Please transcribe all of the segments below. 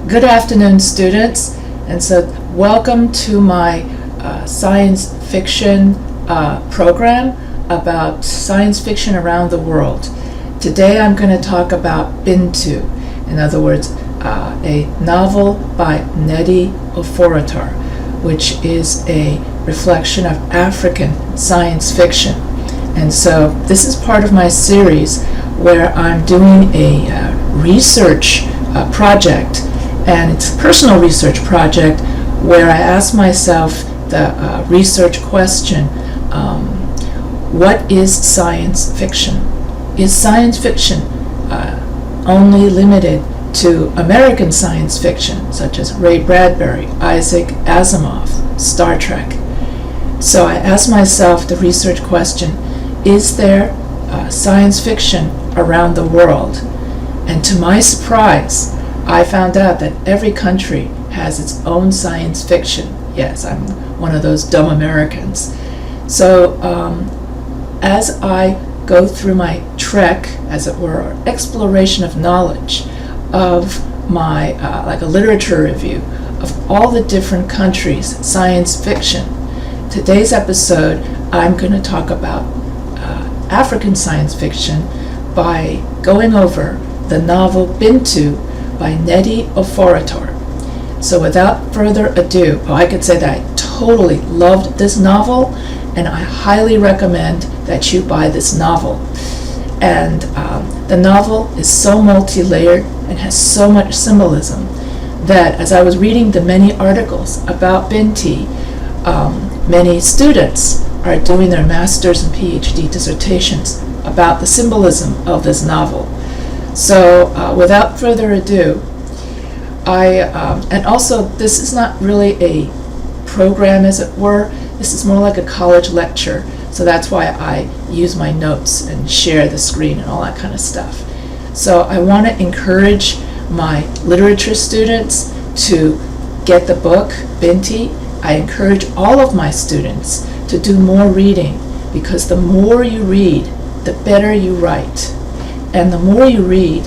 Good afternoon, students, and so welcome to my science fiction program about science fiction around the world. Today I'm going to talk about Binti, in other words, a novel by Nnedi Oforator, which is a reflection of African science fiction. And so this is part of my series where I'm doing a research project, and it's a personal research project where I ask myself the research question, what is science fiction? Is science fiction only limited to American science fiction, such as Ray Bradbury, Isaac Asimov, Star Trek? So I ask myself the research question, is there science fiction around the world? And to my surprise, I found out that every country has its own science fiction. Yes, I'm one of those dumb Americans. So as I go through my trek, as it were, or exploration of knowledge of my, like a literature review of all the different countries' science fiction, today's episode I'm going to talk about African science fiction by going over the novel Binti by Nnedi Oforator. So without further ado, I could say that I totally loved this novel, and I highly recommend that you buy this novel. And the novel is so multi-layered and has so much symbolism that as I was reading the many articles about Binti, many students are doing their master's and PhD dissertations about the symbolism of this novel. So without further ado, and also this is not really a program, as it were. This is more like a college lecture, so that's why I use my notes and share the screen and all that kind of stuff. So I want to encourage my literature students to get the book Binti. I encourage all of my students to do more reading, because the more you read, the better you write. And the more you read,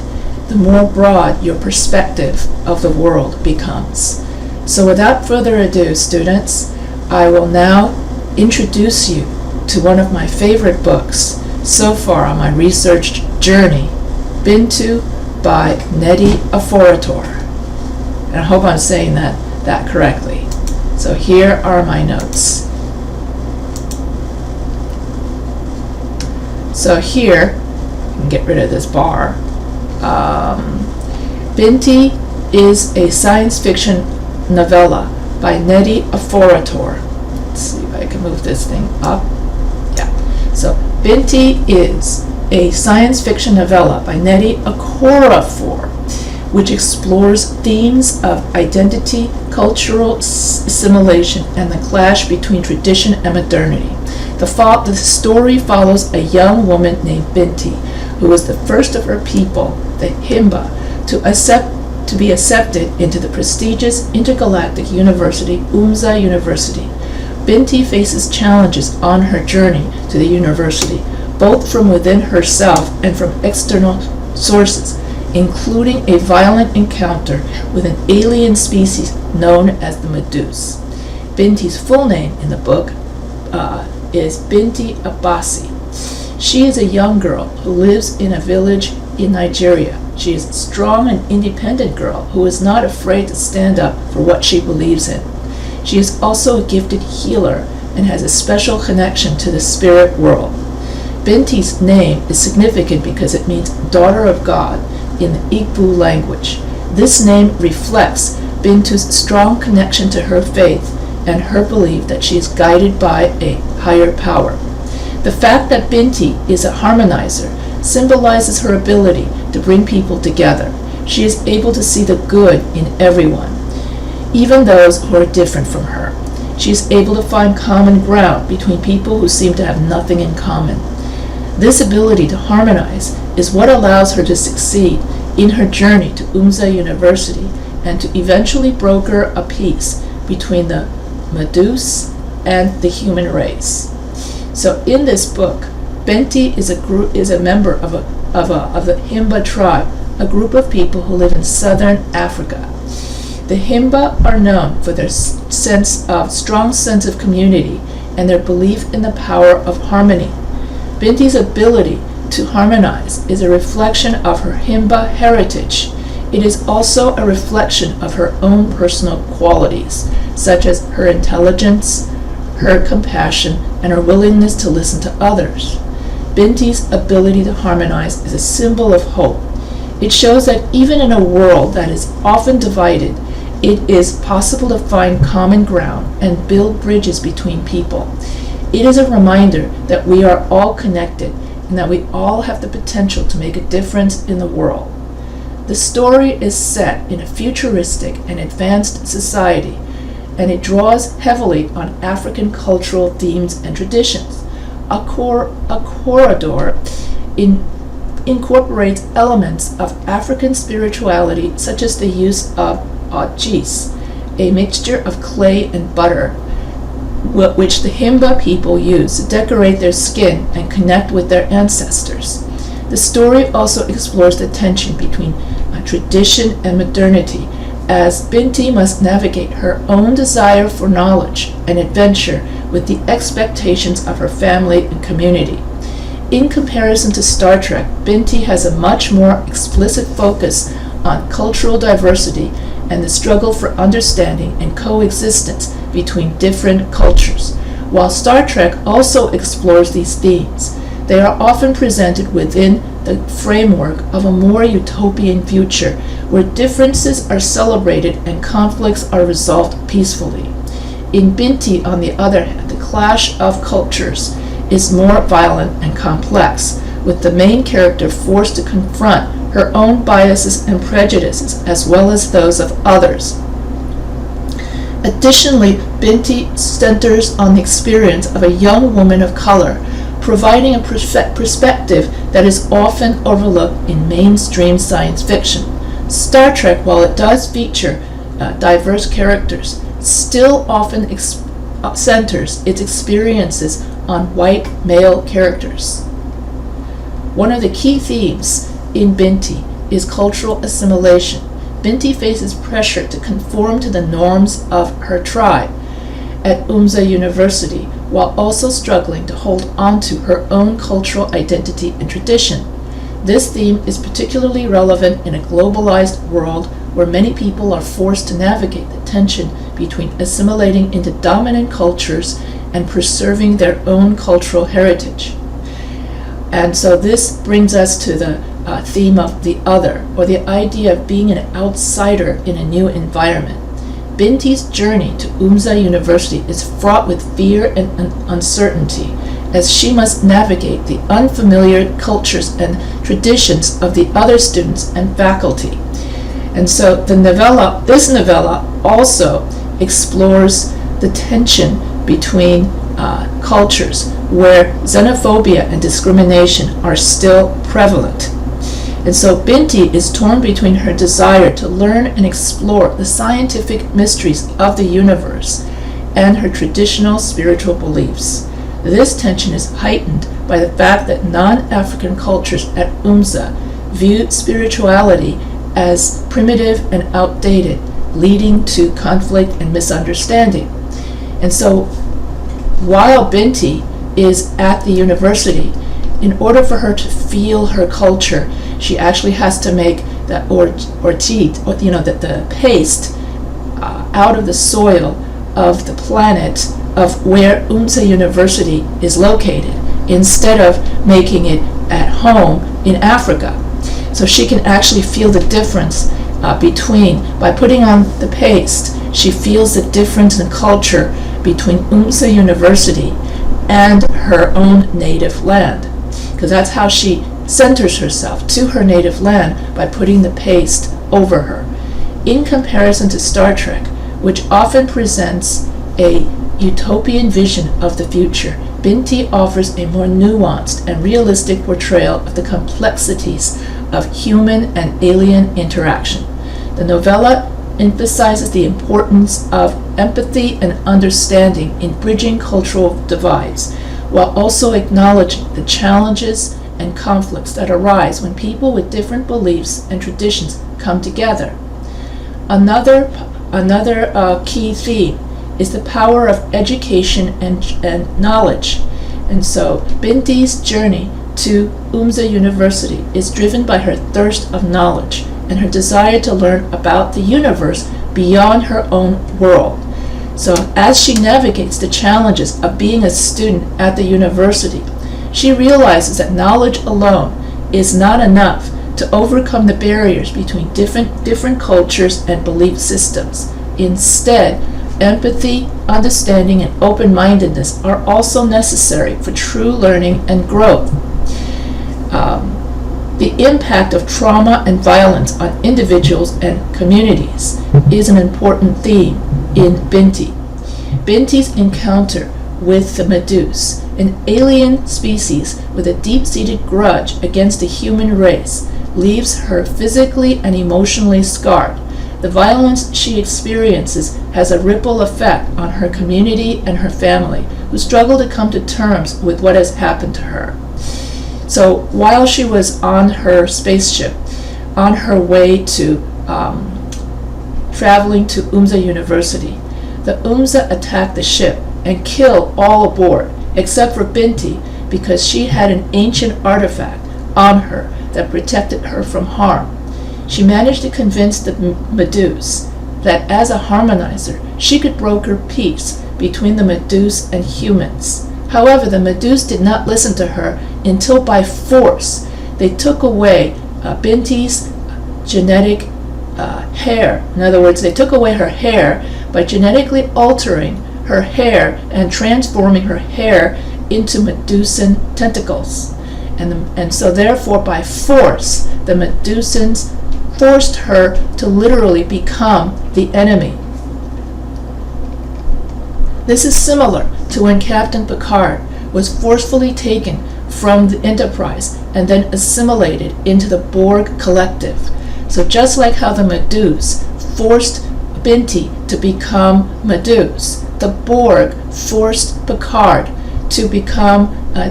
the more broad your perspective of the world becomes. So without further ado, students, I will now introduce you to one of my favorite books so far on my research journey, Binti by Nnedi Oforator. And I hope I'm saying that correctly. So here are my notes. So here, I can get rid of this bar. Binti is a science fiction novella by Nnedi Oforator. Let's see if I can move this thing up. Yeah. So Binti is a science fiction novella by Nnedi Oforator, which explores themes of identity, cultural assimilation, and the clash between tradition and modernity. The story follows a young woman named Binti, who was the first of her people, the Himba, to be accepted into the prestigious intergalactic university, University. Binti faces challenges on her journey to the university, both from within herself and from external sources, including a violent encounter with an alien species known as the Medusa. Binti's full name in the book is Binti Abasi. She is a young girl who lives in a village in Nigeria. She is a strong and independent girl who is not afraid to stand up for what she believes in. She is also a gifted healer and has a special connection to the spirit world. Binti's name is significant because it means daughter of God in the Igbo language. This name reflects Binti's strong connection to her faith and her belief that she is guided by a higher power. The fact that Binti is a harmonizer symbolizes her ability to bring people together. She is able to see the good in everyone, even those who are different from her. She is able to find common ground between people who seem to have nothing in common. This ability to harmonize is what allows her to succeed in her journey to University and to eventually broker a peace between the Medusa and the human race. So in this book, Binti is a member of the Himba tribe, a group of people who live in southern Africa. The Himba are known for their strong sense of community and their belief in the power of harmony. Binti's ability to harmonize is a reflection of her Himba heritage. It is also a reflection of her own personal qualities, such as her intelligence, her compassion, and her willingness to listen to others. Binti's ability to harmonize is a symbol of hope. It shows that even in a world that is often divided, it is possible to find common ground and build bridges between people. It is a reminder that we are all connected and that we all have the potential to make a difference in the world. The story is set in a futuristic and advanced society, and it draws heavily on African cultural themes and traditions. Oforator incorporates elements of African spirituality, such as the use of ojis, a mixture of clay and butter, which the Himba people use to decorate their skin and connect with their ancestors. The story also explores the tension between tradition and modernity, as Binti must navigate her own desire for knowledge and adventure with the expectations of her family and community. In comparison to Star Trek, Binti has a much more explicit focus on cultural diversity and the struggle for understanding and coexistence between different cultures. While Star Trek also explores these themes, they are often presented within the framework of a more utopian future where differences are celebrated and conflicts are resolved peacefully. In Binti, on the other hand, the clash of cultures is more violent and complex, with the main character forced to confront her own biases and prejudices as well as those of others. Additionally, Binti centers on the experience of a young woman of color, providing a perspective that is often overlooked in mainstream science fiction. Star Trek, while it does feature diverse characters, still often centers its experiences on white male characters. One of the key themes in Binti is cultural assimilation. Binti faces pressure to conform to the norms of her tribe at University, while also struggling to hold on to her own cultural identity and tradition. This theme is particularly relevant in a globalized world where many people are forced to navigate the tension between assimilating into dominant cultures and preserving their own cultural heritage. And so this brings us to the theme of the other, or the idea of being an outsider in a new environment. Binti's journey to University is fraught with fear and uncertainty, as she must navigate the unfamiliar cultures and traditions of the other students and faculty. And so this novella also explores the tension between cultures where xenophobia and discrimination are still prevalent. And so Binti is torn between her desire to learn and explore the scientific mysteries of the universe and her traditional spiritual beliefs. This tension is heightened by the fact that non-African cultures at UMSA view spirituality as primitive and outdated, leading to conflict and misunderstanding. And so while Binti is at the university, in order for her to feel her culture, she actually has to make the the paste out of the soil of the planet of where UMSA University is located, instead of making it at home in Africa. So she can actually feel the difference by putting on the paste, she feels the difference in culture between UMSA University and her own native land. Because that's how she centers herself to her native land, by putting the paste over her. In comparison to Star Trek, which often presents a utopian vision of the future, Binti offers a more nuanced and realistic portrayal of the complexities of human and alien interaction. The novella emphasizes the importance of empathy and understanding in bridging cultural divides, while also acknowledging the challenges and conflicts that arise when people with different beliefs and traditions come together. Another another key theme is the power of education and knowledge. And so Binti's journey to University is driven by her thirst of knowledge and her desire to learn about the universe beyond her own world. So as she navigates the challenges of being a student at the university, she realizes that knowledge alone is not enough to overcome the barriers between different cultures and belief systems. Instead, empathy, understanding, and open-mindedness are also necessary for true learning and growth. The impact of trauma and violence on individuals and communities is an important theme in Binti. Binti's encounter with the Meduse, an alien species with a deep-seated grudge against the human race, leaves her physically and emotionally scarred. The violence she experiences has a ripple effect on her community and her family, who struggle to come to terms with what has happened to her. So while she was on her spaceship, on her way to traveling to University, the attacked the ship and killed all aboard, except for Binti, because she had an ancient artifact on her that protected her from harm. She managed to convince the Meduse that as a harmonizer, she could broker peace between the Meduse and humans. However, the Meduse did not listen to her until by force they took away Binti's genetic hair. In other words, they took away her hair by genetically altering her hair and transforming her hair into Medusan tentacles. And so therefore, by force, the Medusans forced her to literally become the enemy. This is similar to when Captain Picard was forcefully taken from the Enterprise and then assimilated into the Borg collective. So just like how the Meduse forced Binti to become Meduse, the Borg forced Picard to become a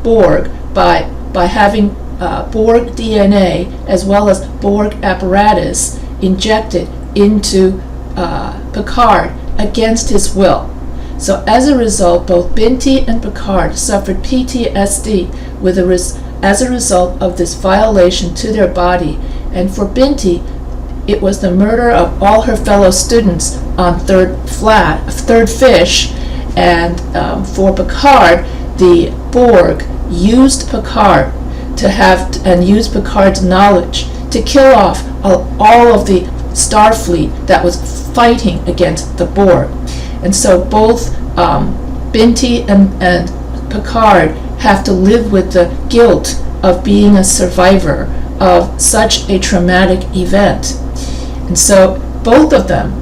Borg by having Borg DNA as well as Borg apparatus injected into Picard against his will. So as a result, both Binti and Picard suffered PTSD as a result of this violation to their body. And for Binti, it was the murder of all her fellow students on Third Fish, and for Picard, the Borg used Picard used Picard's knowledge to kill off all of the Starfleet that was fighting against the Borg. And so both Binti and Picard have to live with the guilt of being a survivor of such a traumatic event. And so both of them,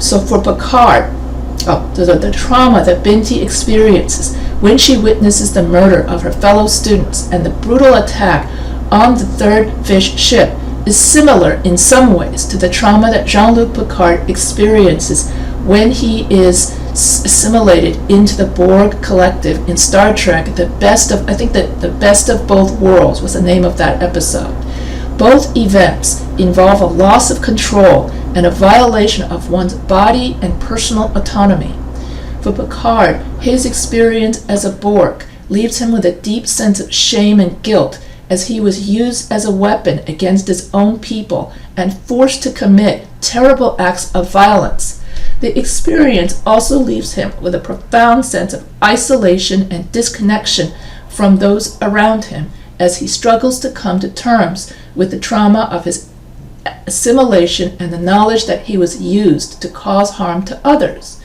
so for Picard, the trauma that Binti experiences when she witnesses the murder of her fellow students and the brutal attack on the Third Fish ship is similar in some ways to the trauma that Jean-Luc Picard experiences when he is assimilated into the Borg collective in Star Trek. The best of both worlds was the name of that episode. Both events involve a loss of control and a violation of one's body and personal autonomy. For Picard, his experience as a Borg leaves him with a deep sense of shame and guilt, as he was used as a weapon against his own people and forced to commit terrible acts of violence. The experience also leaves him with a profound sense of isolation and disconnection from those around him, as he struggles to come to terms with the trauma of his assimilation and the knowledge that he was used to cause harm to others.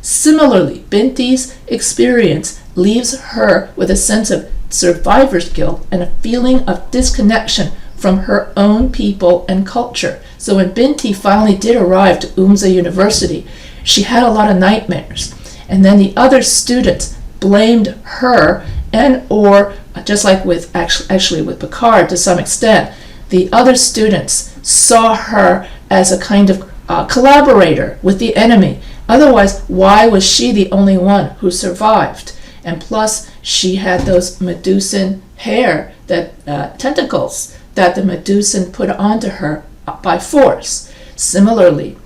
Similarly, Binti's experience leaves her with a sense of survivor's guilt and a feeling of disconnection from her own people and culture. So when Binti finally did arrive to University, she had a lot of nightmares. And then the other students blamed her, and or just like with with Picard to some extent, the other students saw her as a kind of collaborator with the enemy. Otherwise, why was she the only one who survived? And plus, she had those Medusan hair, tentacles that the Medusan put onto her by force. Similarly,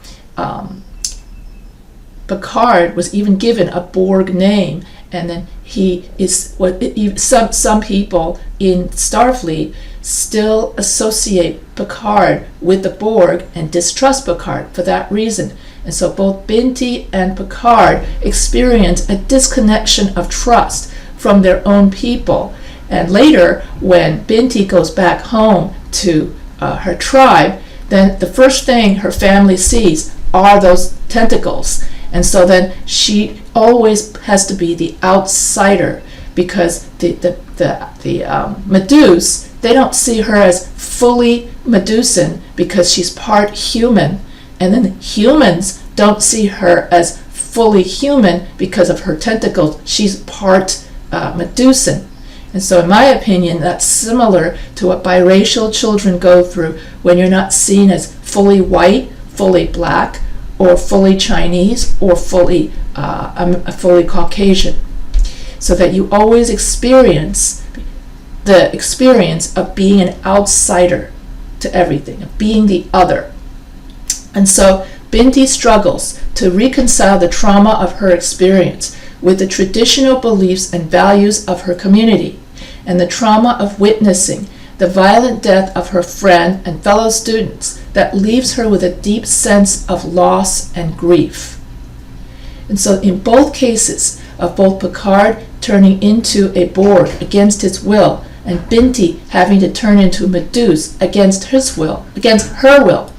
Picard was even given a Borg name, and then he is some people in Starfleet still associate Picard with the Borg and distrust Picard for that reason. And so both Binti and Picard experience a disconnection of trust from their own people. And later, when Binti goes back home to her tribe, then the first thing her family sees are those tentacles. And so then she always has to be the outsider, because the Meduse, they don't see her as fully Medusan because she's part human, and then humans don't see her as fully human because of her tentacles. She's part Medusan. And so in my opinion, that's similar to what biracial children go through when you're not seen as fully white, fully black, or fully Chinese, or fully Caucasian. So that you always experience the experience of being an outsider to everything, of being the other. And so Binti struggles to reconcile the trauma of her experience with the traditional beliefs and values of her community, and the trauma of witnessing the violent death of her friend and fellow students that leaves her with a deep sense of loss and grief. And so in both cases of both Picard turning into a Borg against his will, and Binti having to turn into Meduse against her will,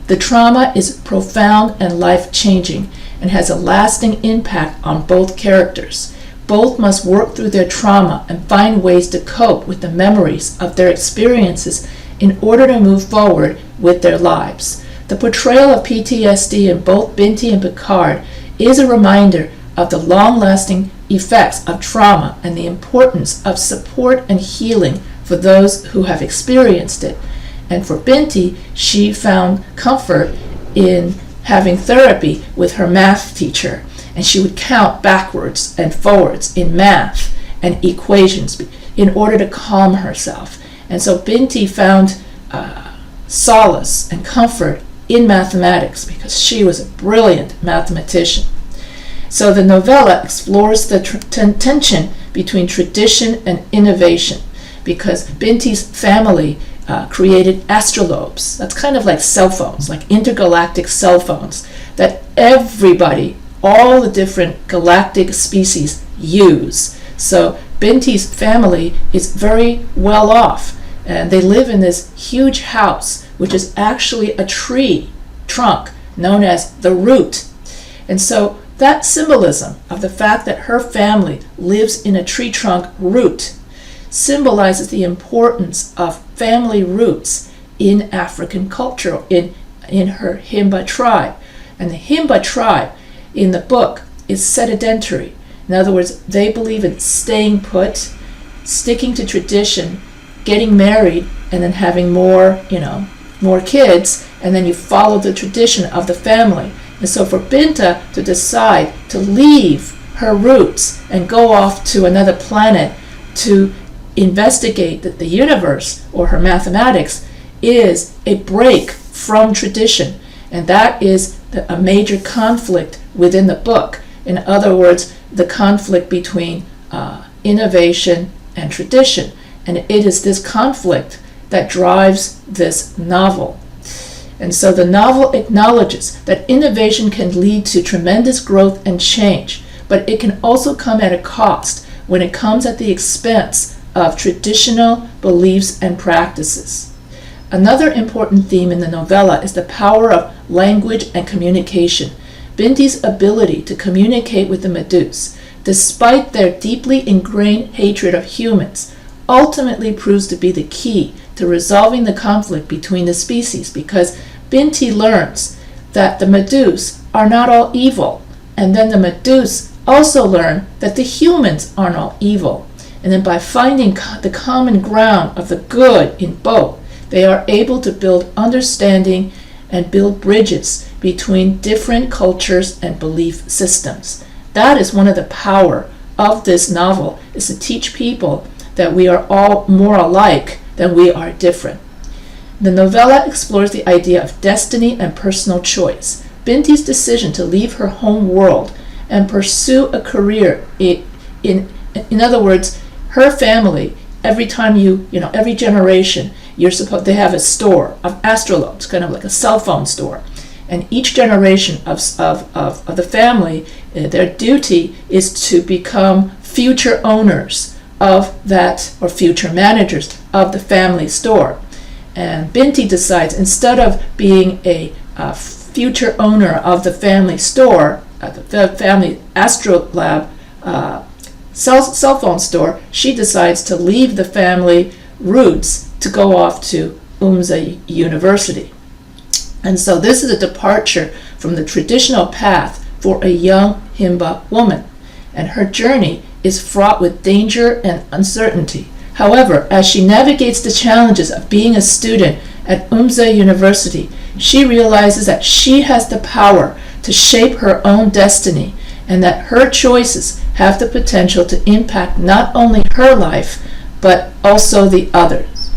the trauma is profound and life-changing and has a lasting impact on both characters. Both must work through their trauma and find ways to cope with the memories of their experiences in order to move forward with their lives. The portrayal of PTSD in both Binti and Picard is a reminder of the long-lasting effects of trauma and the importance of support and healing for those who have experienced it. And for Binti, she found comfort in having therapy with her math teacher, and she would count backwards and forwards in math and equations in order to calm herself. And so Binti found solace and comfort in mathematics because she was a brilliant mathematician. So the novella explores the tension between tradition and innovation, because Binti's family created astrolabes. That's kind of like cell phones, like intergalactic cell phones that everybody, all the different galactic species use. So Binti's family is very well off, and they live in this huge house, which is actually a tree trunk known as the root. And so that symbolism of the fact that her family lives in a tree trunk root symbolizes the importance of family roots in African culture, in her Himba tribe. And the Himba tribe in the book is sedentary. In other words, they believe in staying put, sticking to tradition, getting married, and then having more kids, and then you follow the tradition of the family. And so for Binta to decide to leave her roots and go off to another planet to investigate the universe or her mathematics is a break from tradition. And that is a major conflict within the book. In other words, the conflict between innovation and tradition. And it is this conflict that drives this novel. And so the novel acknowledges that innovation can lead to tremendous growth and change, but it can also come at a cost when it comes at the expense of traditional beliefs and practices. Another important theme in the novella is the power of language and communication. Binti's ability to communicate with the Meduse, despite their deeply ingrained hatred of humans, ultimately proves to be the key to resolving the conflict between the species, because Binti learns that the Meduse are not all evil, and then the Meduse also learn that the humans aren't all evil. And then by finding the common ground of the good in both, they are able to build understanding and build bridges between different cultures and belief systems. That is one of the power of this novel, is to teach people that we are all more alike than we are different. The novella explores the idea of destiny and personal choice. Binti's decision to leave her home world and pursue a career in other words, her family, every time every generation, they have a store of astrolabes, kind of like a cell phone store. And each generation of the family, their duty is to become future owners of that, or future managers of the family store. And Binti decides, instead of being a future owner of the family store, the family astrolabe cell phone store, she decides to leave the family roots to go off to University. And so this is a departure from the traditional path for a young Himba woman, and her journey is fraught with danger and uncertainty. However, as she navigates the challenges of being a student at University, she realizes that she has the power to shape her own destiny, and that her choices have the potential to impact not only her life, but also the others.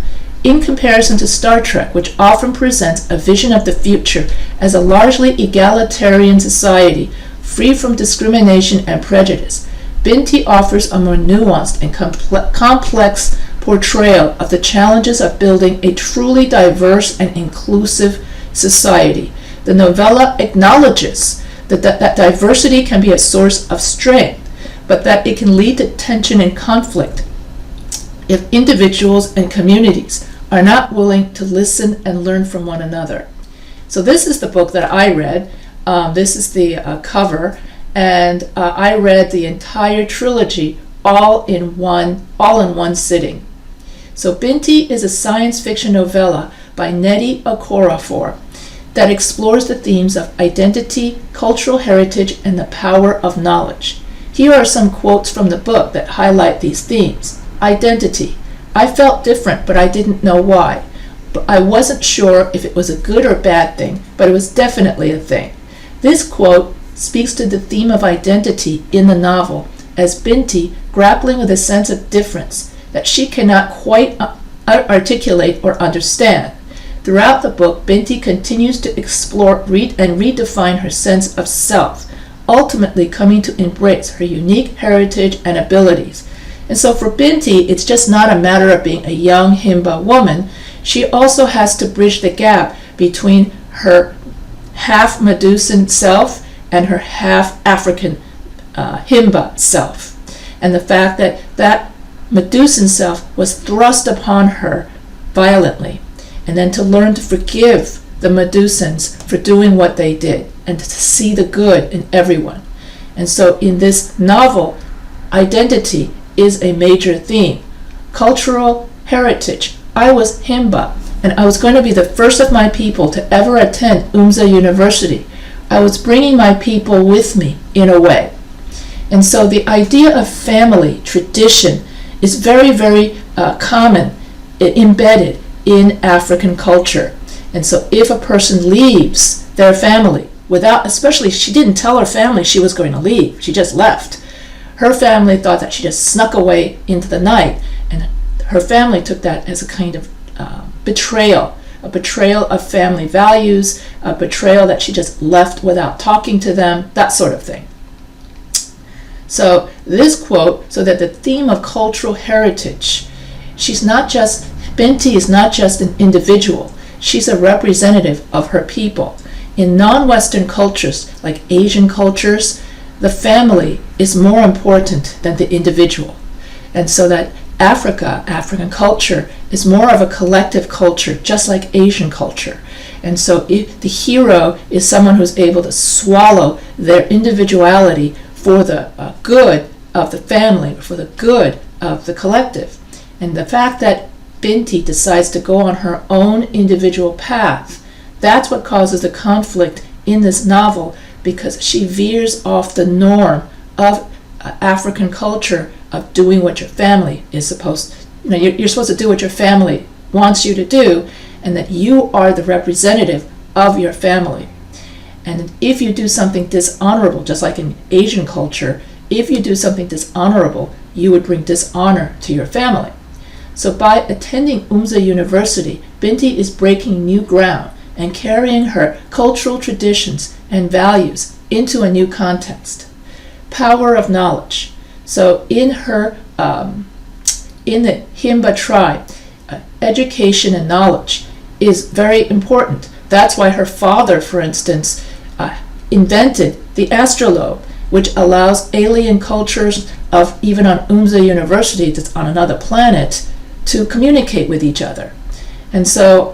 In comparison to Star Trek, which often presents a vision of the future as a largely egalitarian society, free from discrimination and prejudice, Binti offers a more nuanced and complex portrayal of the challenges of building a truly diverse and inclusive society. The novella acknowledges that diversity can be a source of strength, but that it can lead to tension and conflict if individuals and communities are not willing to listen and learn from one another. So this is the book that I read. This is the cover, and I read the entire trilogy all in one sitting. So Binti is a science fiction novella by Nnedi Oforator that explores the themes of identity, cultural heritage, and the power of knowledge. Here are some quotes from the book that highlight these themes. Identity. I felt different, but I didn't know why. But I wasn't sure if it was a good or bad thing, but it was definitely a thing. This quote speaks to the theme of identity in the novel, as Binti, grappling with a sense of difference that she cannot quite articulate or understand. Throughout the book, Binti continues to explore, read, and redefine her sense of self, ultimately coming to embrace her unique heritage and abilities. And so for Binti, it's just not a matter of being a young Himba woman. She also has to bridge the gap between her half Medusan self and her half African Himba self. And the fact that that Medusan self was thrust upon her violently. And then to learn to forgive the Medusans for doing what they did and to see the good in everyone. And so in this novel, identity is a major theme. Cultural heritage. I was Himba, and I was going to be the first of my people to ever attend University. I was bringing my people with me in a way. And so the idea of family, tradition, is very, very common, embedded in African culture. And so if a person leaves their family without, especially she didn't tell her family she was going to leave, she just left. Her family thought that she just snuck away into the night, and her family took that as a kind of betrayal, a betrayal of family values, a betrayal that she just left without talking to them, that sort of thing. So this quote, so that the theme of cultural heritage, Binti is not just an individual, she's a representative of her people. In non-Western cultures, like Asian cultures, the family is more important than the individual. And so that African culture is more of a collective culture, just like Asian culture. And so if the hero is someone who's able to swallow their individuality for the good of the family, for the good of the collective. And the fact that Binti decides to go on her own individual path, that's what causes the conflict in this novel, because she veers off the norm of African culture of doing what your family is supposed to. You're supposed to do what your family wants you to do, and that you are the representative of your family. And if you do something dishonorable, just like in Asian culture, if you do something dishonorable, you would bring dishonor to your family. So by attending University, Binti is breaking new ground and carrying her cultural traditions and values into a new context. Power of knowledge. So in the Himba tribe, education and knowledge is very important. That's why her father, for instance, invented the astrolabe, which allows alien cultures of even on University, that's on another planet, to communicate with each other. And so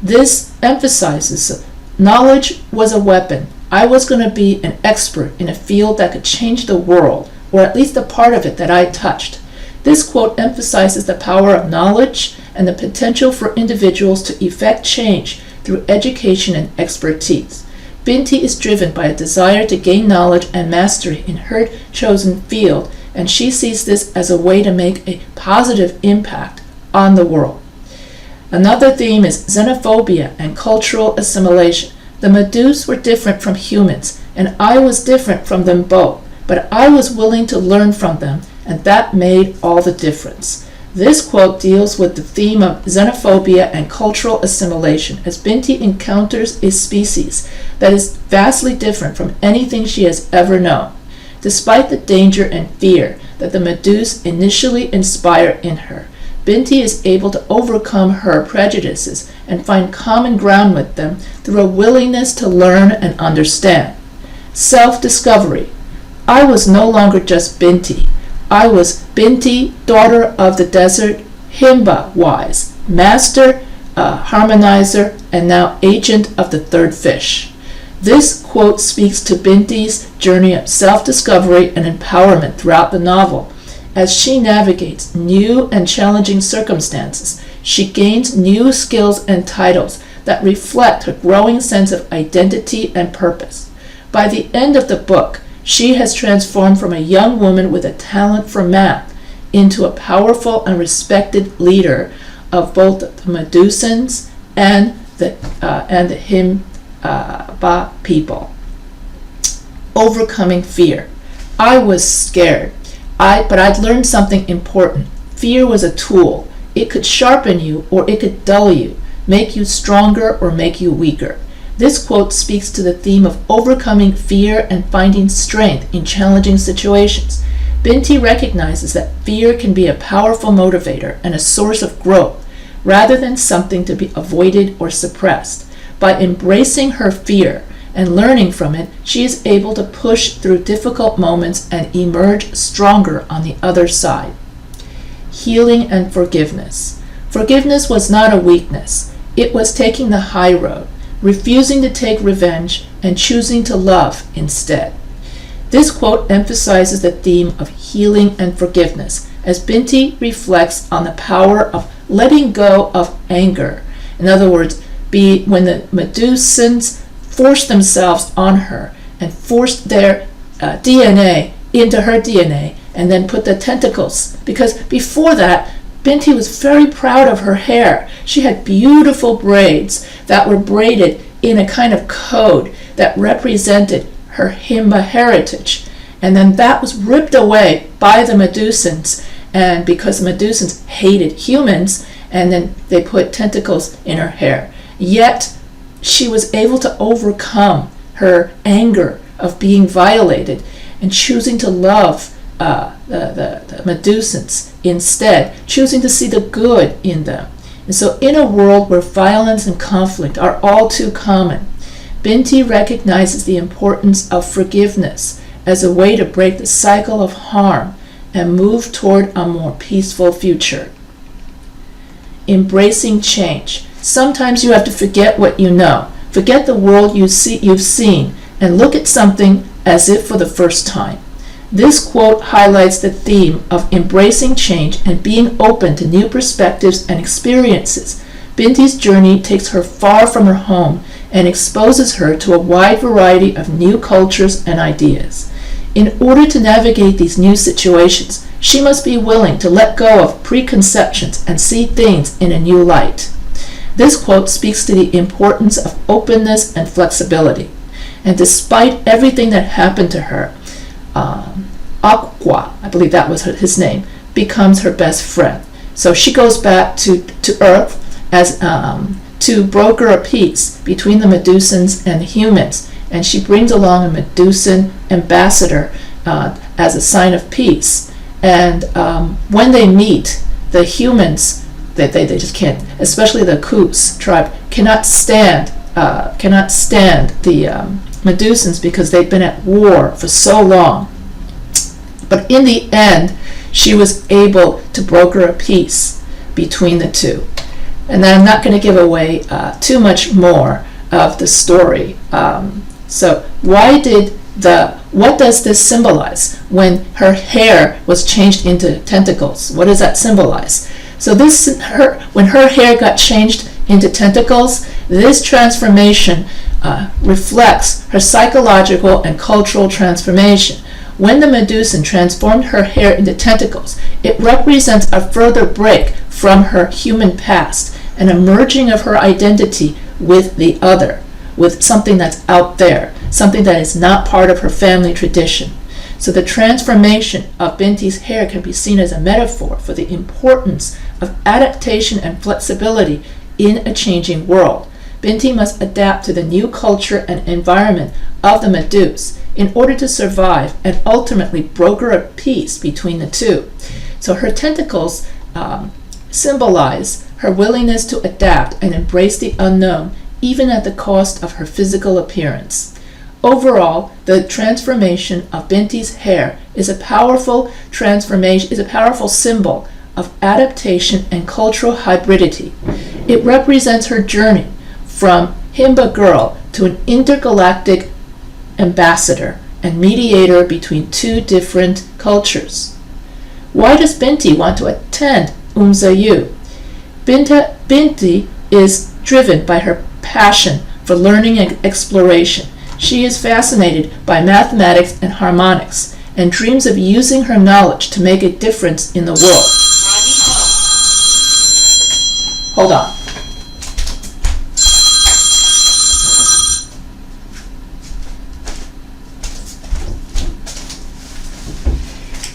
this emphasizes knowledge was a weapon. I was going to be an expert in a field that could change the world, or at least a part of it that I touched. This quote emphasizes the power of knowledge and the potential for individuals to effect change through education and expertise. Binti is driven by a desire to gain knowledge and mastery in her chosen field, and she sees this as a way to make a positive impact on the world. Another theme is xenophobia and cultural assimilation. The Medus were different from humans, and I was different from them both, but I was willing to learn from them, and that made all the difference. This quote deals with the theme of xenophobia and cultural assimilation as Binti encounters a species that is vastly different from anything she has ever known. Despite the danger and fear that the Medus initially inspire in her, Binti is able to overcome her prejudices and find common ground with them through a willingness to learn and understand. Self-discovery. I was no longer just Binti. I was Binti, daughter of the desert, Himba wise, master, harmonizer, and now agent of the third fish. This quote speaks to Binti's journey of self-discovery and empowerment throughout the novel. As she navigates new and challenging circumstances, she gains new skills and titles that reflect her growing sense of identity and purpose. By the end of the book, she has transformed from a young woman with a talent for math into a powerful and respected leader of both the Medusans and the Himba people. Overcoming fear. I was scared, but I'd learned something important. Fear was a tool. It could sharpen you or it could dull you, make you stronger or make you weaker. This quote speaks to the theme of overcoming fear and finding strength in challenging situations. Binti recognizes that fear can be a powerful motivator and a source of growth, rather than something to be avoided or suppressed. By embracing her fear and learning from it, she is able to push through difficult moments and emerge stronger on the other side. Healing and forgiveness. Forgiveness was not a weakness. It was taking the high road, refusing to take revenge and choosing to love instead. This quote emphasizes the theme of healing and forgiveness as Binti reflects on the power of letting go of anger. In other words, when the Medusans forced themselves on her and forced their DNA into her DNA and then put the tentacles, because before that, Binti was very proud of her hair. She had beautiful braids that were braided in a kind of code that represented her Himba heritage. And then that was ripped away by the Medusans, and because the Medusans hated humans, and then they put tentacles in her hair. Yet she was able to overcome her anger of being violated and choosing to love the Medusans instead, choosing to see the good in them. And so in a world where violence and conflict are all too common, Binti recognizes the importance of forgiveness as a way to break the cycle of harm and move toward a more peaceful future. Embracing change. Sometimes you have to forget what you know, forget the world you've seen, and look at something as if for the first time. This quote highlights the theme of embracing change and being open to new perspectives and experiences. Binti's journey takes her far from her home and exposes her to a wide variety of new cultures and ideas. In order to navigate these new situations, she must be willing to let go of preconceptions and see things in a new light. This quote speaks to the importance of openness and flexibility. And despite everything that happened to her, Aqua, I believe that was his name, becomes her best friend. So she goes back to Earth as to broker a peace between the Medusans and humans, and she brings along a Medusan ambassador as a sign of peace. And when they meet, the humans, they just can't, especially the Kus tribe, cannot stand the Medusans because they've been at war for so long. But in the end, she was able to broker a peace between the two. And then I'm not going to give away too much more of the story. So what does this symbolize when her hair was changed into tentacles? What does that symbolize? So when her hair got changed into tentacles, this transformation reflects her psychological and cultural transformation. When the Medusan transformed her hair into tentacles, it represents a further break from her human past, and a merging of her identity with the other, with something that's out there, something that is not part of her family tradition. So the transformation of Binti's hair can be seen as a metaphor for the importance of adaptation and flexibility in a changing world. Binti must adapt to the new culture and environment of the Medus in order to survive and ultimately broker a peace between the two. So her tentacles symbolize her willingness to adapt and embrace the unknown, even at the cost of her physical appearance. Overall, the transformation of Binti's hair is a powerful symbol of adaptation and cultural hybridity. It represents her journey from Himba girl to an intergalactic ambassador and mediator between two different cultures. Why does Binti want to attend Umzayu? Binti is driven by her passion for learning and exploration. She is fascinated by mathematics and harmonics and dreams of using her knowledge to make a difference in the world. Hold on.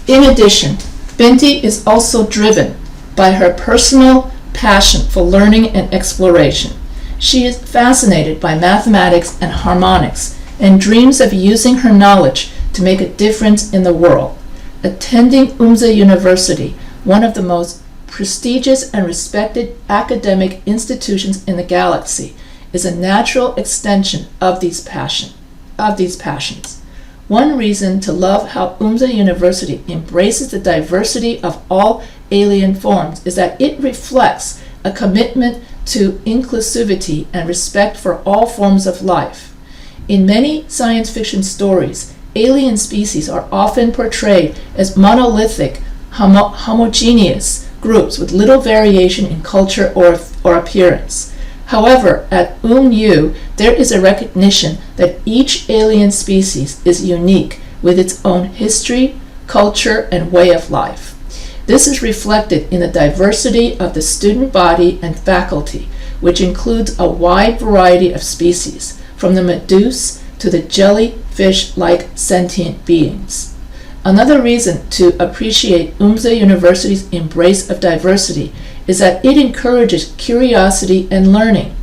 In addition, Binti is also driven by her personal passion for learning and exploration. She is fascinated by mathematics and harmonics and dreams of using her knowledge to make a difference in the world. Attending Umza University, one of the most prestigious and respected academic institutions in the galaxy, is a natural extension of these passions. One reason to love how Umza University embraces the diversity of all alien forms is that it reflects a commitment to inclusivity and respect for all forms of life. In many science fiction stories, alien species are often portrayed as monolithic, homogeneous groups with little variation in culture or appearance. However, at UMU, there is a recognition that each alien species is unique with its own history, culture, and way of life. This is reflected in the diversity of the student body and faculty, which includes a wide variety of species, from the Meduse to the jellyfish-like sentient beings. Another reason to appreciate Umza University's embrace of diversity is that it encourages curiosity and learning.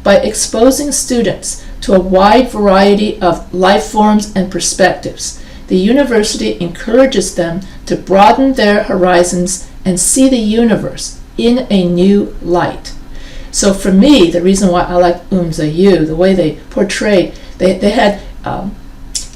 By exposing students to a wide variety of life forms and perspectives, the university encourages them to broaden their horizons and see the universe in a new light. So for me, the reason why I like Umza U, the way they portrayed, they had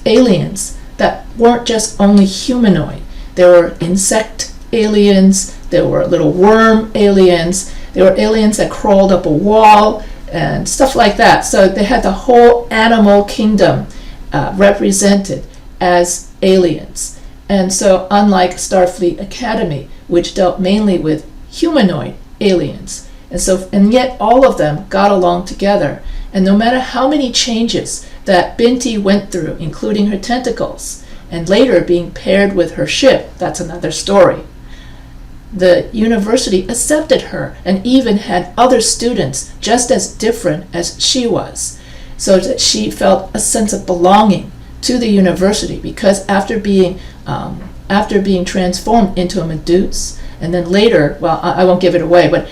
aliens that weren't just only humanoid. There were insect aliens, there were little worm aliens, there were aliens that crawled up a wall and stuff like that. So they had the whole animal kingdom represented as aliens. And so unlike Starfleet Academy, which dealt mainly with humanoid aliens, and yet all of them got along together. And no matter how many changes that Binti went through, including her tentacles, and later being paired with her ship, that's another story, the university accepted her and even had other students just as different as she was, so that she felt a sense of belonging to the university, because after being transformed into a Meduse, And then later, well, I won't give it away, but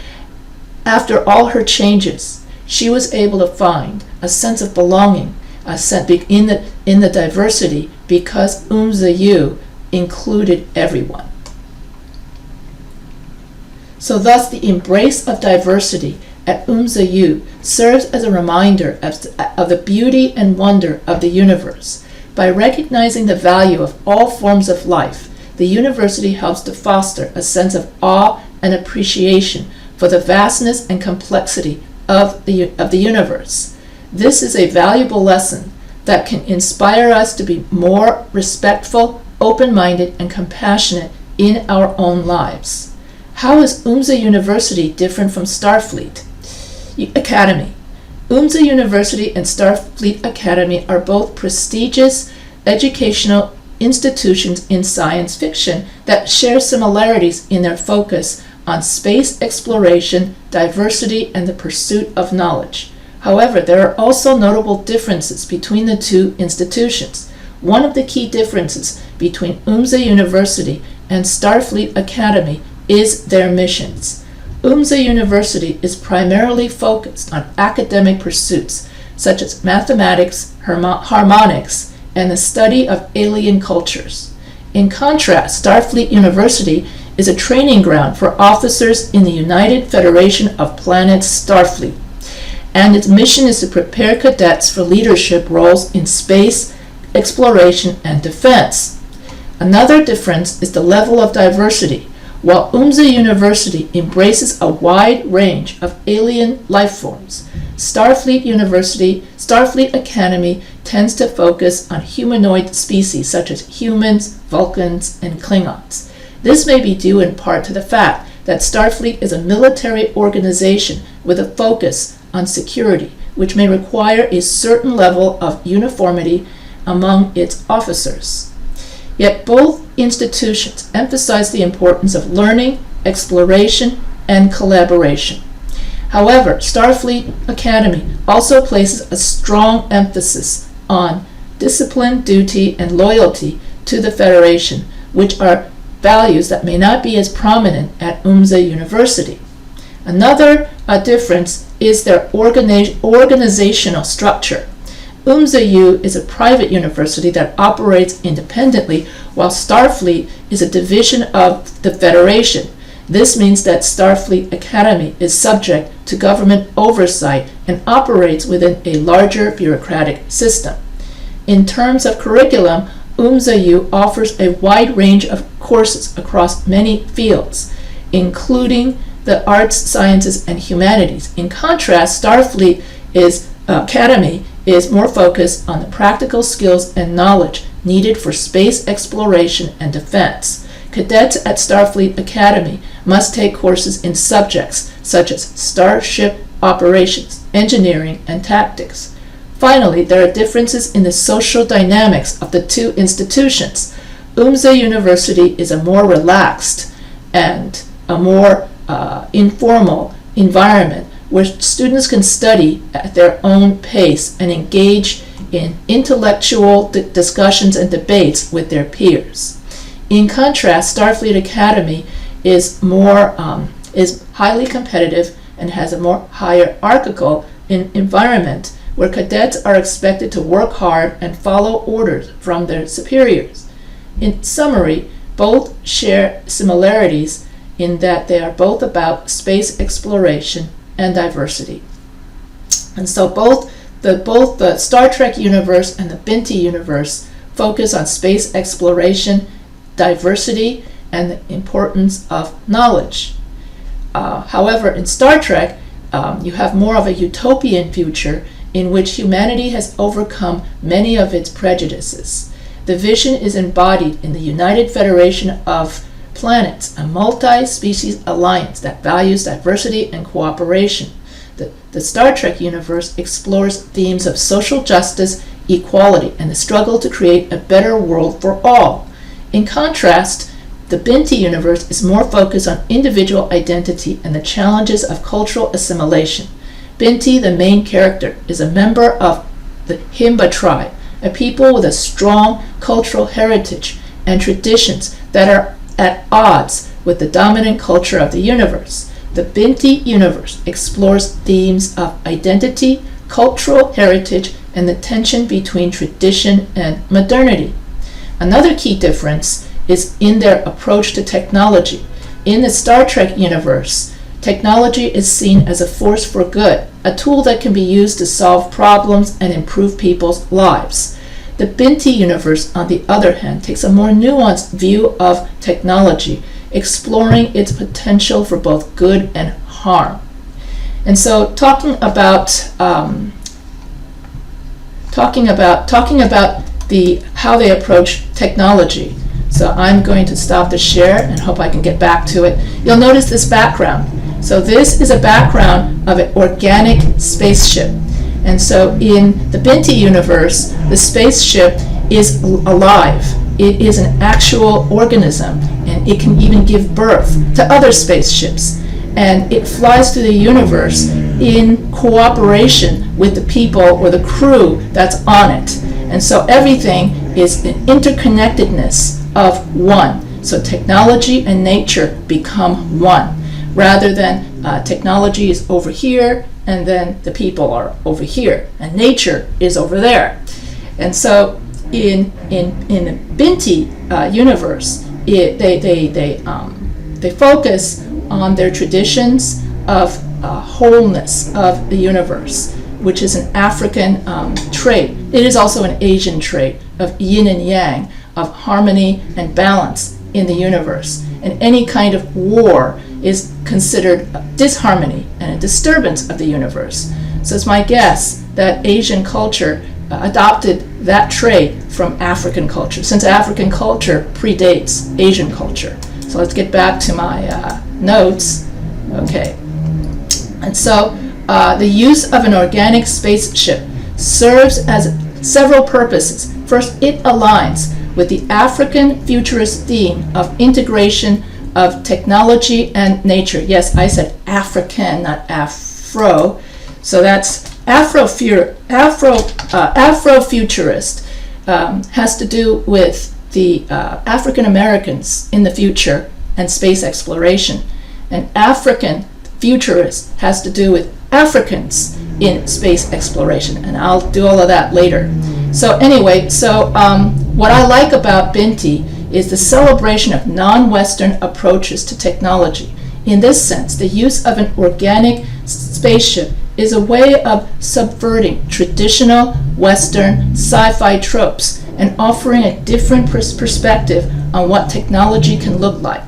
after all her changes, she was able to find a sense of belonging, a sense in the diversity, because Umzayu included everyone. So thus the embrace of diversity at Umzayu serves as a reminder of the beauty and wonder of the universe. By recognizing the value of all forms of life, the university helps to foster a sense of awe and appreciation for the vastness and complexity of the universe. This is a valuable lesson that can inspire us to be more respectful, open-minded, and compassionate in our own lives. How is UMSA University different from Starfleet Academy? UMSA University and Starfleet Academy are both prestigious educational institutions in science fiction that share similarities in their focus on space exploration, diversity, and the pursuit of knowledge. However, there are also notable differences between the two institutions. One of the key differences between UMSA University and Starfleet Academy is their missions. UMSA University is primarily focused on academic pursuits such as mathematics, harmonics, and the study of alien cultures. In contrast, Starfleet University is a training ground for officers in the United Federation of Planets Starfleet, and its mission is to prepare cadets for leadership roles in space, exploration, and defense. Another difference is the level of diversity. While UMSA University embraces a wide range of alien life forms, Starfleet Academy tends to focus on humanoid species such as humans, Vulcans, and Klingons. This may be due in part to the fact that Starfleet is a military organization with a focus on security, which may require a certain level of uniformity among its officers. Yet both institutions emphasize the importance of learning, exploration, and collaboration. However, Starfleet Academy also places a strong emphasis on discipline, duty, and loyalty to the Federation, which are values that may not be as prominent at UMSA University. Another difference is their organizational structure. UMSA U is a private university that operates independently, while Starfleet is a division of the Federation. This means that Starfleet Academy is subject to government oversight and operates within a larger bureaucratic system. In terms of curriculum, UMSA U offers a wide range of courses across many fields, including the arts, sciences, and humanities. In contrast, Starfleet Academy is more focused on the practical skills and knowledge needed for space exploration and defense. Cadets at Starfleet Academy must take courses in subjects such as starship operations, engineering, and tactics. Finally, there are differences in the social dynamics of the two institutions. UMSA University is a more relaxed and a more informal environment where students can study at their own pace and engage in intellectual discussions and debates with their peers. In contrast, Starfleet Academy is highly competitive and has a more hierarchical environment where cadets are expected to work hard and follow orders from their superiors. In summary, both share similarities in that they are both about space exploration and diversity. And so both the Star Trek universe and the Binti universe focus on space exploration, diversity, and the importance of knowledge. However, in Star Trek, you have more of a utopian future in which humanity has overcome many of its prejudices. The vision is embodied in the United Federation of Planets, a multi-species alliance that values diversity and cooperation. The Star Trek universe explores themes of social justice, equality, and the struggle to create a better world for all. In contrast, the Binti universe is more focused on individual identity and the challenges of cultural assimilation. Binti, the main character, is a member of the Himba tribe, a people with a strong cultural heritage and traditions that are at odds with the dominant culture of the universe. The Binti universe explores themes of identity, cultural heritage, and the tension between tradition and modernity. Another key difference is in their approach to technology. In the Star Trek universe, technology is seen as a force for good, a tool that can be used to solve problems and improve people's lives. The Binti universe, on the other hand, takes a more nuanced view of technology, exploring its potential for both good and harm. And so, talking about how they approach technology. So I'm going to stop the share and hope I can get back to it. You'll notice this background. So this is a background of an organic spaceship. And so in the Binti universe, the spaceship is alive. It is an actual organism, and it can even give birth to other spaceships. And it flies through the universe in cooperation with the people or the crew that's on it. And so everything is an interconnectedness of one. So technology and nature become one, rather than technology is over here and then the people are over here and nature is over there. And so in the Binti universe, they focus on their traditions of wholeness of the universe, which is an African trait. It is also an Asian trait of yin and yang, of harmony and balance in the universe. And any kind of war is considered a disharmony and a disturbance of the universe. So it's my guess that Asian culture adopted that trait from African culture, since African culture predates Asian culture. So let's get back to my notes. Okay. And so the use of an organic spaceship serves as several purposes. First, it aligns with the African futurist theme of integration of technology and nature. Yes, I said African, not Afro. So that's Afrofuturist has to do with the African Americans in the future and space exploration. And African futurist has to do with Africans in space exploration. And I'll do all of that later. So anyway, what I like about Binti is the celebration of non-Western approaches to technology. In this sense, the use of an organic spaceship is a way of subverting traditional Western sci-fi tropes and offering a different perspective on what technology can look like.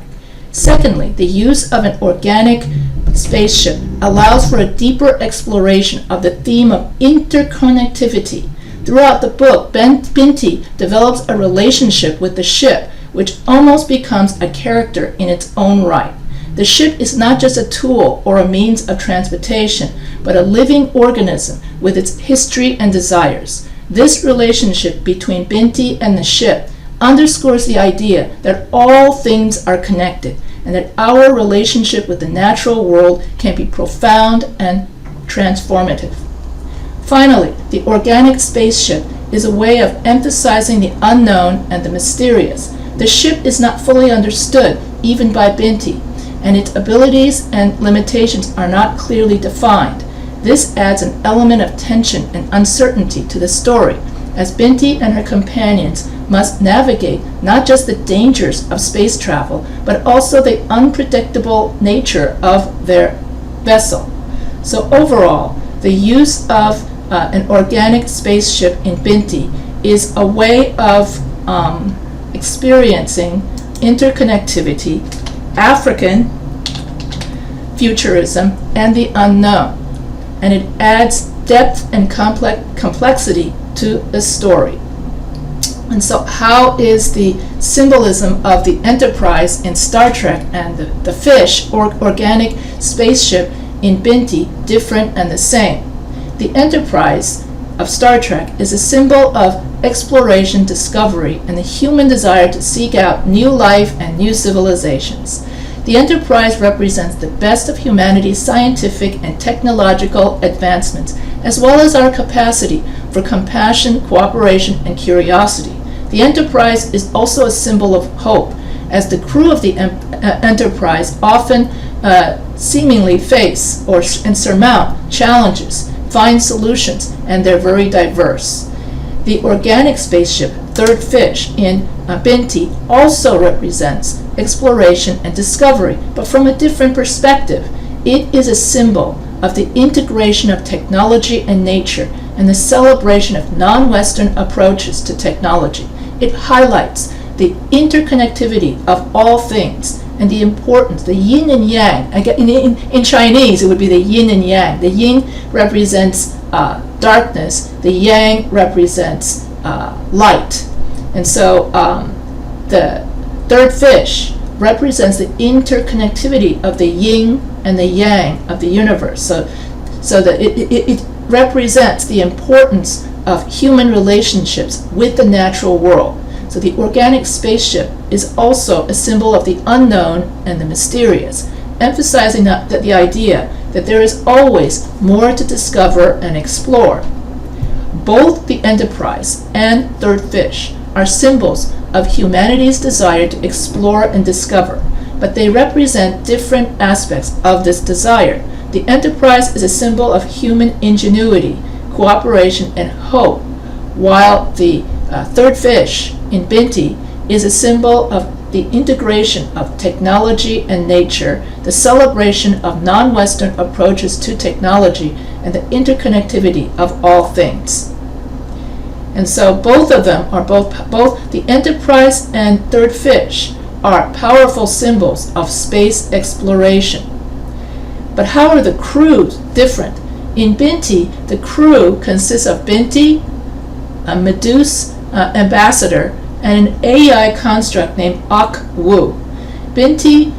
Secondly, the use of an organic spaceship allows for a deeper exploration of the theme of interconnectivity. Throughout the book, Binti develops a relationship with the ship, which almost becomes a character in its own right. The ship is not just a tool or a means of transportation, but a living organism with its history and desires. This relationship between Binti and the ship underscores the idea that all things are connected and that our relationship with the natural world can be profound and transformative. Finally, the organic spaceship is a way of emphasizing the unknown and the mysterious. The ship is not fully understood, even by Binti, and its abilities and limitations are not clearly defined. This adds an element of tension and uncertainty to the story, as Binti and her companions must navigate not just the dangers of space travel, but also the unpredictable nature of their vessel. So overall, the use of an organic spaceship in Binti is a way of experiencing interconnectivity, African futurism, and the unknown. And it adds depth and complexity to the story. And so how is the symbolism of the Enterprise in Star Trek and the fish or organic spaceship in Binti different and the same? The Enterprise of Star Trek is a symbol of exploration, discovery, and the human desire to seek out new life and new civilizations. The Enterprise represents the best of humanity's scientific and technological advancements, as well as our capacity for compassion, cooperation, and curiosity. The Enterprise is also a symbol of hope, as the crew of the Enterprise often seemingly face and surmount challenges, find solutions, and they're very diverse. The organic spaceship, Third Fish, in Binti also represents exploration and discovery, but from a different perspective. It is a symbol of the integration of technology and nature and the celebration of non-Western approaches to technology. It highlights the interconnectivity of all things and the importance, the yin and yang. In Chinese, it would be the yin and yang. The yin represents darkness, the yang represents light. And so the Third Fish represents the interconnectivity of the yin and the yang of the universe. So that it represents the importance of human relationships with the natural world. So the organic spaceship is also a symbol of the unknown and the mysterious, emphasizing the idea that there is always more to discover and explore. Both the Enterprise and Third Fish are symbols of humanity's desire to explore and discover, but they represent different aspects of this desire. The Enterprise is a symbol of human ingenuity, cooperation, and hope, while the Third Fish in Binti is a symbol of the integration of technology and nature, the celebration of non-Western approaches to technology, and the interconnectivity of all things. And so both of them are both the Enterprise and Third Fish are powerful symbols of space exploration. But how are the crews different? In Binti, the crew consists of Binti, a Meduse ambassador, and an AI construct named Ak-Wu. Binti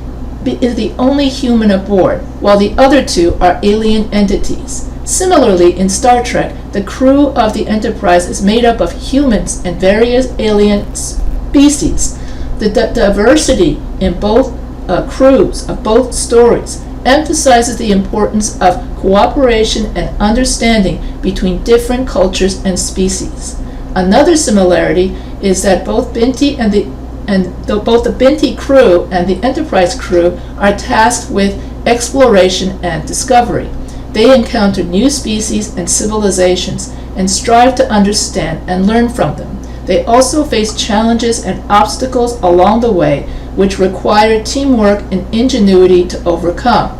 is the only human aboard, while the other two are alien entities. Similarly, in Star Trek, the crew of the Enterprise is made up of humans and various alien species. The diversity in both crews of both stories emphasizes the importance of cooperation and understanding between different cultures and species. Another similarity is that both Binti both the Binti crew and the Enterprise crew are tasked with exploration and discovery. They encounter new species and civilizations and strive to understand and learn from them. They also face challenges and obstacles along the way, which require teamwork and ingenuity to overcome.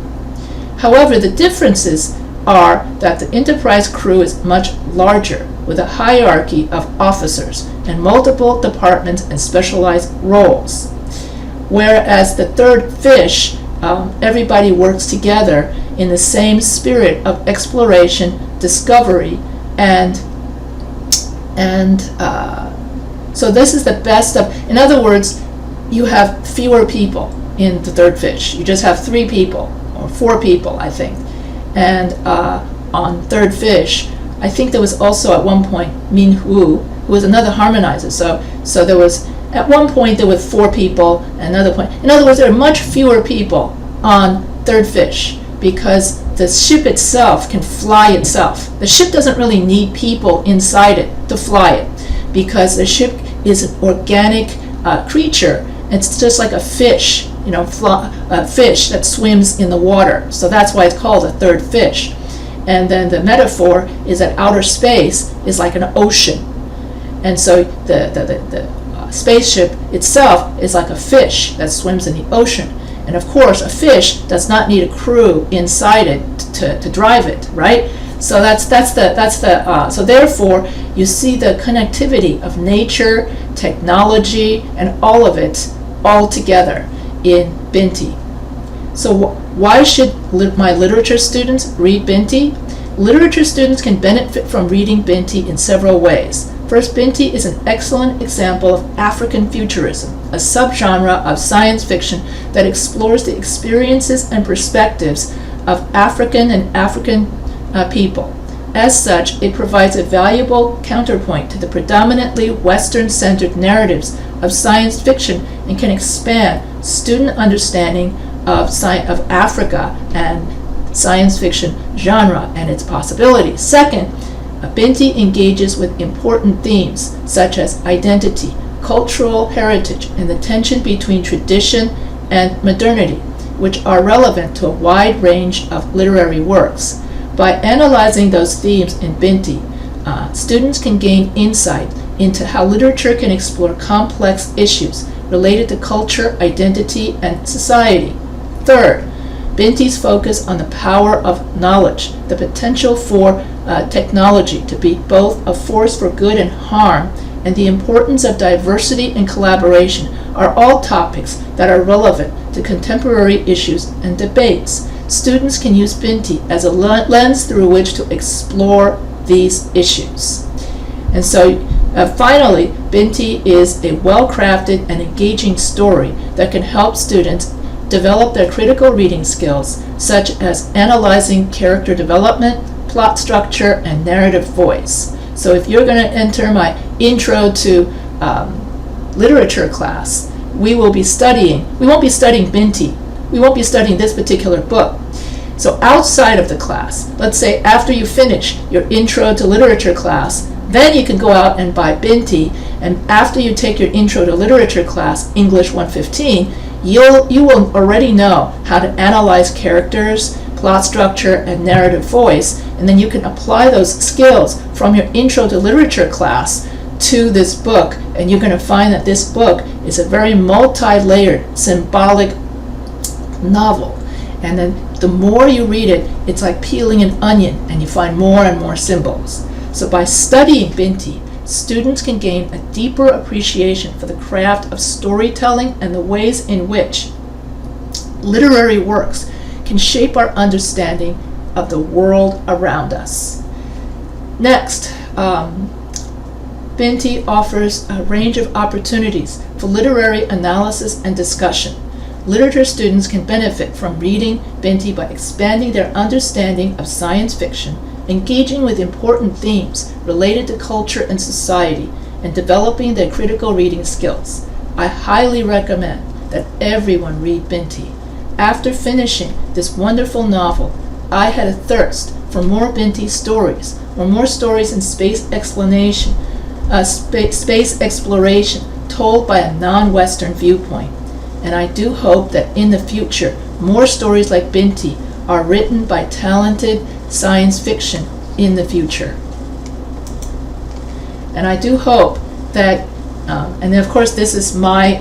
However, the differences are that the Enterprise crew is much larger, with a hierarchy of officers and multiple departments and specialized roles. Whereas the Third Fish, everybody works together in the same spirit of exploration, discovery, and so this is the best of. In other words, you have fewer people in the Third Fish. You just have 3 people or 4 people, I think. And on Third Fish, I think there was also at one point Min Wu, who was another harmonizer. So there was at one point there were 4 people, and another point. In other words, there are much fewer people on Third Fish because the ship itself can fly itself. The ship doesn't really need people inside it to fly it because the ship is an organic creature. It's just like a fish, a fish that swims in the water. So that's why it's called a Third Fish. And then the metaphor is that outer space is like an ocean. And so the spaceship itself is like a fish that swims in the ocean. And of course, a fish does not need a crew inside it to drive it, right? So so therefore, you see the connectivity of nature, technology, and all of it all together in Binti. So why should my literature students read Binti? Literature students can benefit from reading Binti in several ways. First, Binti is an excellent example of African futurism, a subgenre of science fiction that explores the experiences and perspectives of African and African people. As such, it provides a valuable counterpoint to the predominantly Western-centered narratives of science fiction and can expand student understanding of Africa and science fiction genre and its possibilities. Second, Binti engages with important themes such as identity, cultural heritage and the tension between tradition and modernity, which are relevant to a wide range of literary works. By analyzing those themes in Binti, students can gain insight into how literature can explore complex issues related to culture, identity, and society. Third, Binti's focus on the power of knowledge, the potential for technology to be both a force for good and harm, and the importance of diversity and collaboration are all topics that are relevant to contemporary issues and debates. Students can use Binti as a lens through which to explore these issues. And so finally, Binti is a well-crafted and engaging story that can help students develop their critical reading skills, such as analyzing character development, plot structure, and narrative voice. So if you're going to enter my Intro to Literature class, we won't be studying Binti. We won't be studying this particular book. So outside of the class, let's say after you finish your Intro to Literature class, then you can go out and buy Binti, and after you take your Intro to Literature class, English 115, you will already know how to analyze characters, plot structure, and narrative voice, and then you can apply those skills from your Intro to Literature class to this book, and you're going to find that this book is a very multi-layered, symbolic novel. And then the more you read it, it's like peeling an onion, and you find more and more symbols. So by studying Binti, students can gain a deeper appreciation for the craft of storytelling and the ways in which literary works can shape our understanding of the world around us. Next, Binti offers a range of opportunities for literary analysis and discussion. Literature students can benefit from reading Binti by expanding their understanding of science fiction, engaging with important themes related to culture and society, and developing their critical reading skills. I highly recommend that everyone read Binti. After finishing this wonderful novel, I had a thirst for more Binti stories, or more stories in space exploration told by a non-Western viewpoint. And I do hope that in the future, more stories like Binti are written by talented science fiction in the future. And I do hope that, and of course this is my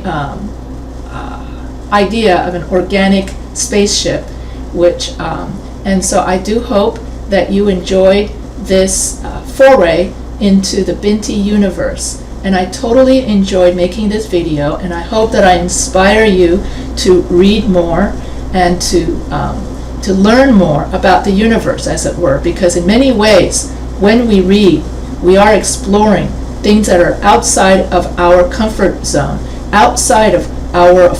idea of an organic spaceship, and so I do hope that you enjoyed this foray into the Binti universe. And I totally enjoyed making this video, and I hope that I inspire you to read more and to learn more about the universe, as it were, because in many ways, when we read, we are exploring things that are outside of our comfort zone, outside of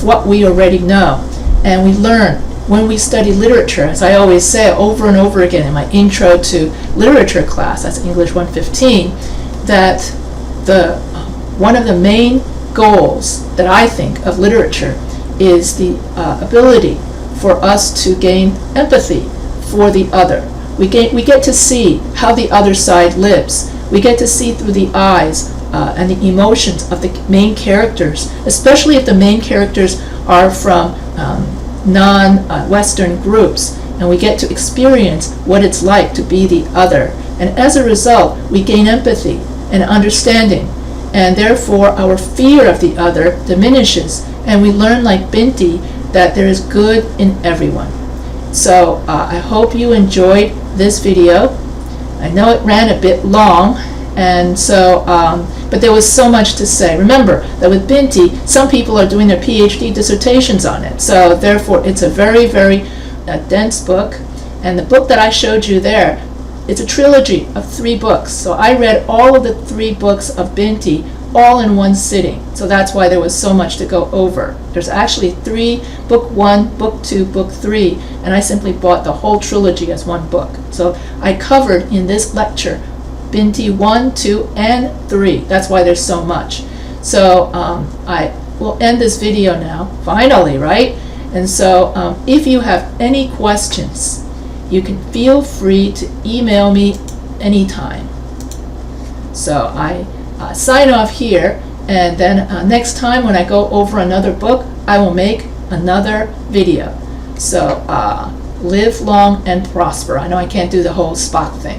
what we already know. And we learn when we study literature, as I always say over and over again in my Intro to Literature class, that's English 115, that one of the main goals that I think of literature is the ability for us to gain empathy for the other. We get to see how the other side lives. We get to see through the eyes and the emotions of the main characters, especially if the main characters are from non-Western groups, and we get to experience what it's like to be the other. And as a result, we gain empathy and understanding, and therefore our fear of the other diminishes, and we learn, like Binti, that there is good in everyone. So I hope you enjoyed this video. I know it ran a bit long, and so but there was so much to say. Remember that with Binti, some people are doing their PhD dissertations on it, so therefore it's a very, very dense book. And the book that I showed you there, it's a trilogy of 3 books. So I read all of the 3 books of Binti all in one sitting. So that's why there was so much to go over. There's actually 3, book 1, book 2, book 3, and I simply bought the whole trilogy as one book. So I covered in this lecture Binti 1, 2, and 3. That's why there's so much. So I will end this video now, finally, right? And so if you have any questions, you can feel free to email me anytime. So I sign off here, And then next time when I go over another book, I will make another video. So live long and prosper. I know I can't do the whole Spock thing.